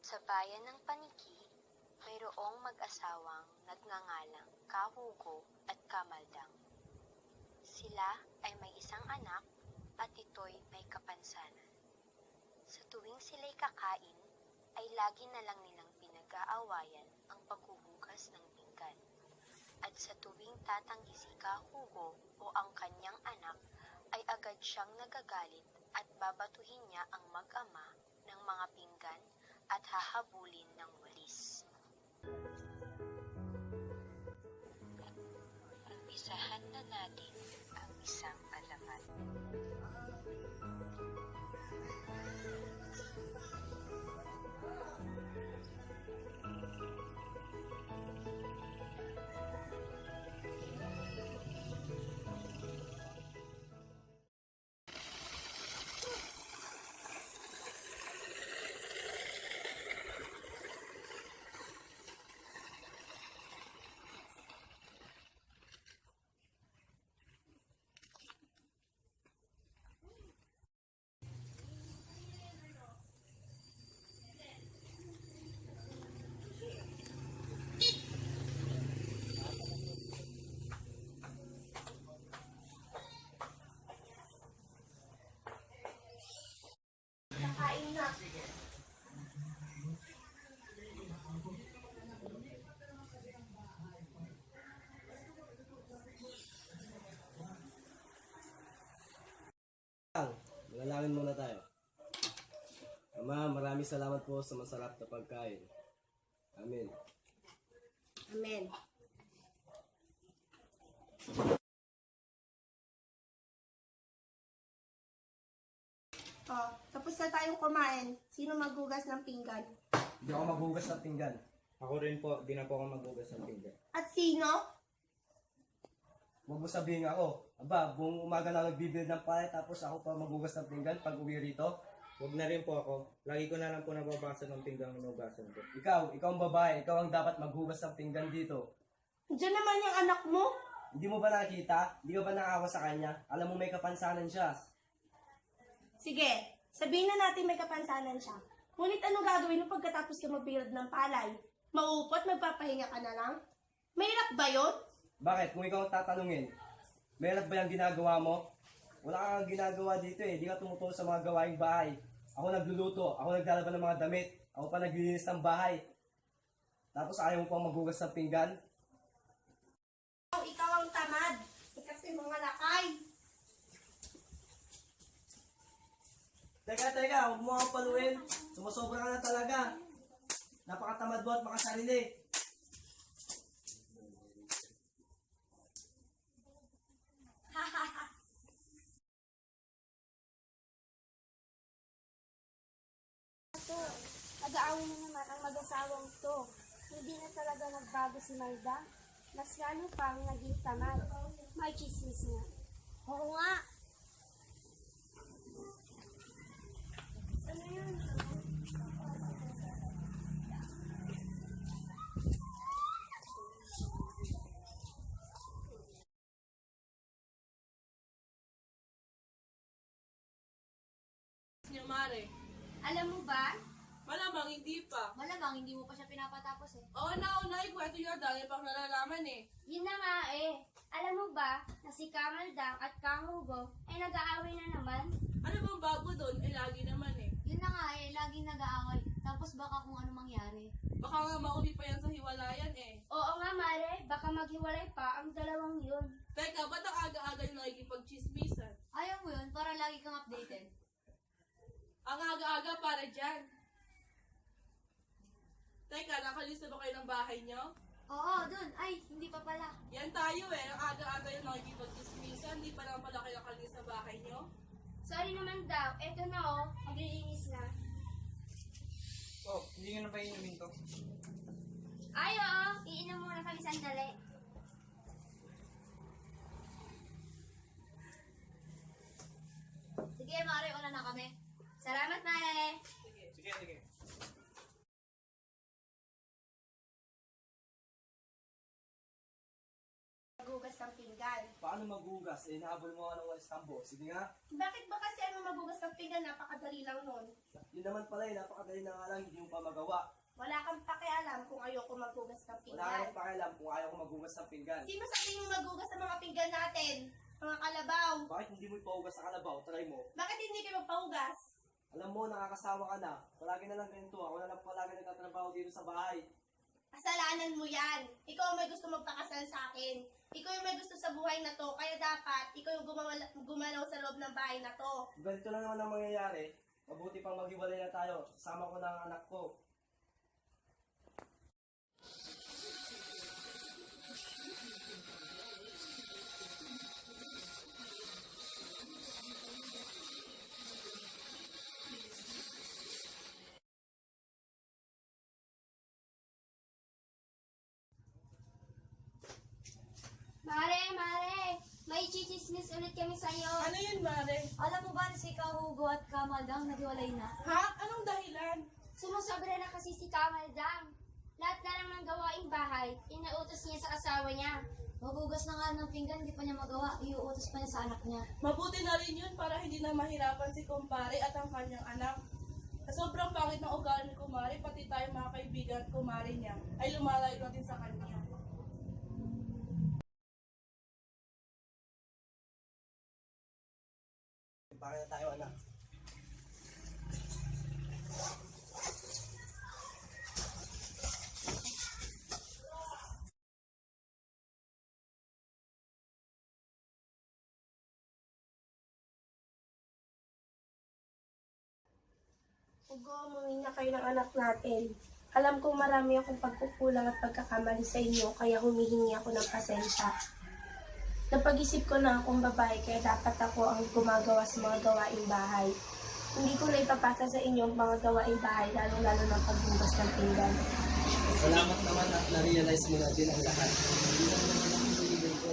Sa bayan ng Paniki, mayroong mag-asawang nagngangalang Kahugo at Kamaldang. Sila ay may isang anak at ito'y may kapansanan. Sa tuwing sila'y kakain, ay lagi na lang nilang pinag-aawayan ang paghuhugas ng pinggan. At sa tuwing tatanggi si Kahugo o ang kanyang anak, ay agad siyang nagagalit at babatuhin niya ang mag-ama ng mga pinggan at hahabulin ng walis. Umpisahan na natin ang isang alamat. Kakain na. Manalangin muna tayo. Ama, maraming salamat po sa masarap na pagkain. Amen. Amen. Oh, tapos na tayong kumain. Sino maghugas ng pinggan? Hindi ako maghugas ng pinggan. Ako rin po, di na po ako maghugas ng pinggan. At sino? Huwag mo sabihin ako. Aba, buong umaga lang nagbibili ng palay tapos ako pa maghugas ng pinggan pag uwi rito. Huwag na rin po ako. Lagi ko na lang po nababasa ng pinggang hinugasan ko. Ikaw ang babae. Ikaw ang dapat maghugas ng pinggan dito. Diyan naman yung anak mo. Hindi mo ba nakita? Hindi ka ba nakakawa sa kanya? Alam mo may kapansanan siya. Sige, sabihin na natin may kapansanan siya. Ngunit anong gagawin mo pagkatapos ka magbilad ng palay? Mauupot, magpapahinga ka na lang? Mahirap ba yun? Bakit? Kung ikaw ang tatanungin, meron ba yung ginagawa mo? Wala kang ginagawa dito eh. Di ka tumutulong sa mga gawaing bahay. Ako nagluluto, ako naglalaban ng mga damit, ako pa naglilinis ng bahay. Tapos ayaw mo pang maghugas ng pinggan? Ikaw ang tamad. Kasi mga lakay. Teka, huwag mo akong paluin. Sumusobra ka na talaga. Napakatamad mo at makasarili. Nag-aaway na naman ang mag-asawang to. Hindi na talaga nagbago si Malda. Mas lalo pang naging tamad. May chismis nga. Oo nga. Ano yun? Niya, Mare. Alam mo ba? Malamang hindi pa. Malamang hindi mo pa siya pinapatapos eh. Oo, naunay, kwento niya dahil pang nalalaman eh. Yun na nga eh. Alam mo ba na si Kamaldang at Kahugo ay nag-aaway na naman? Ano bang bago doon? Eh, lagi naman eh. Yun na nga eh, laging nag-aaway. Tapos baka kung ano mangyari. Baka nga mauwi pa yan sa hiwalayan eh. Oo nga Mare, baka maghiwalay pa ang dalawang yun. Teka, ba't ang aga-aga yung nakikipag-chismisan? Ayaw mo yun para lagi kang updated. Ang aga-aga para dyan. Teka, nakalista ba kayo ng bahay nyo? Oo, dun. Ay, hindi pa pala. Yan tayo eh. Ang aga-aga yung nakikipag-chismisan. Hindi pa lang pala kayo nakalista sa bahay nyo. Sorry naman daw. Eto na oh, maglilinis na. Oh, hindi nyo na ba inumin to? Ay, oo. Iinom muna kami sandali. Sige, Mare. Una na kami. Salamat, Mare. Sige. Maghugas ng pinggan. Paano maghugas? Eh, nahabol mo ka ng walis tambo. Sige nga. Bakit ba kasi ano magugas ng pinggan? Napakadali lang nun. Yun naman pala eh, napakadali na nga lang, hindi mo pa magawa. Wala kang pakialam kung ayoko maghugas ng Wala pinggan. kang pakialam kung ayaw ko maghugas ng pinggan. Sino sa tingin mo maghugas ng mga pinggan natin? Mga kalabaw. Bakit hindi mo ipahugas sa kalabaw? Try mo. Bakit hindi kayo magpahugas? Alam mo, nakakasawa ka na. Palagi na lang ganito. Ako na lang palagi nagtatrabaho dito sa bahay. Kasalanan mo yan. Ikaw ang may gusto magpakasal sa akin. Ikaw yung may gusto sa buhay na to. Kaya dapat, ikaw yung gumalaw sa loob ng bahay na to. Kung ganito lang naman ang mangyayari, mabuti pang maghiwalay na tayo. Sama ko na ang anak ko. Mare, may chichismis ulit kami sa'yo. Ano yun, Mare? Alam mo ba na si Kahugo at Kamadang naghiwalay na? Ha? Anong dahilan? Sumusobra na kasi si Kamaldang. Lahat na lang ng gawaing bahay, inautos niya sa asawa niya. Magugas na nga ng pinggan, di pa niya magawa. Iuutos pa niya sa anak niya. Mabuti na rin yun para hindi na mahirapan si kumpare at ang kanyang anak. Sa sobrang pangit ng ugali ni kumare, pati tayo mga kaibigan at kumare niya, ay lumalayo natin sa kanya. Bakit na tayo, anak? Ugo, umuwi na kayo ng anak natin. Alam kong marami akong pagkukulang at pagkakamali sa inyo, kaya humihingi ako ng pasensya. Napag-isip ko na akong babae, kaya dapat ako ang gumagawa sa mga gawaing bahay. Hindi ko na ipapasa sa inyo ang mga gawaing bahay, lalo-lalo ng pagbugas ng pinggan. Salamat naman at na-realize mo na din ang lahat. Hindi na naman ang kaibigan ko.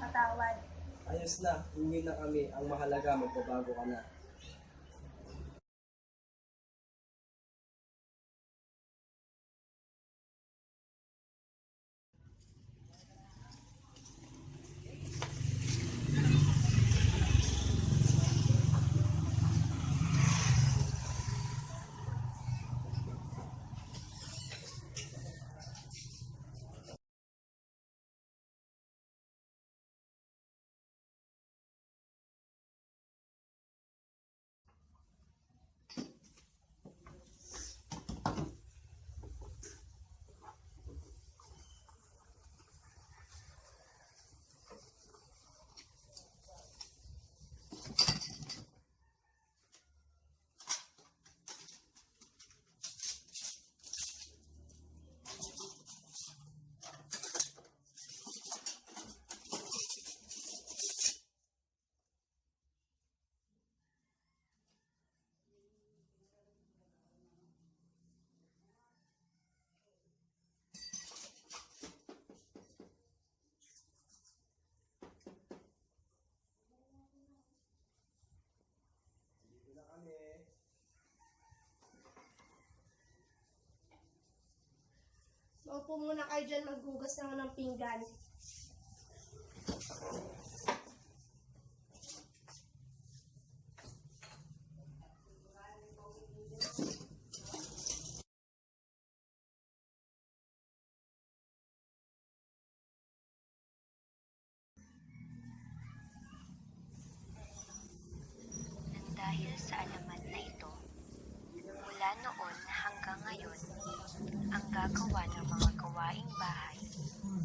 Patawad. Ayos na, uwi na kami. Ang mahalaga, magbabago ka na. Dito na kami. Maupo muna kayo dyan, maghugas na ako ng pinggan. Nang dahil sa alamat na ito, mula noon hanggang ngayon, ang gagawa ng mga gawaing bahay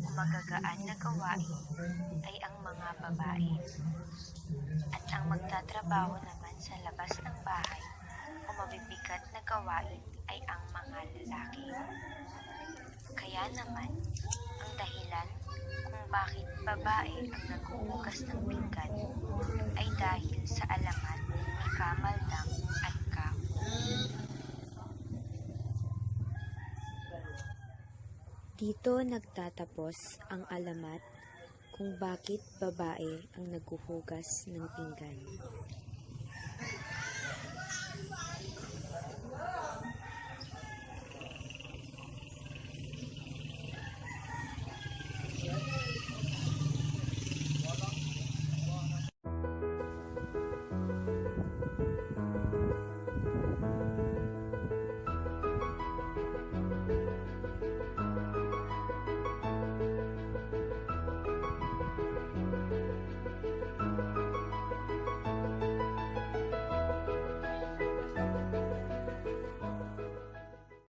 o magagaan na gawain ay ang mga babae. At ang magtatrabaho naman sa labas ng bahay o mabibigat na gawain ay ang mga lalaki. Kaya naman, ang dahilan kung bakit babae ang naghuhugas ng pinggan ay dahil sa alamat ni Kamaldang at Kaho. Dito nagtatapos ang alamat kung bakit babae ang naghuhugas ng pinggan.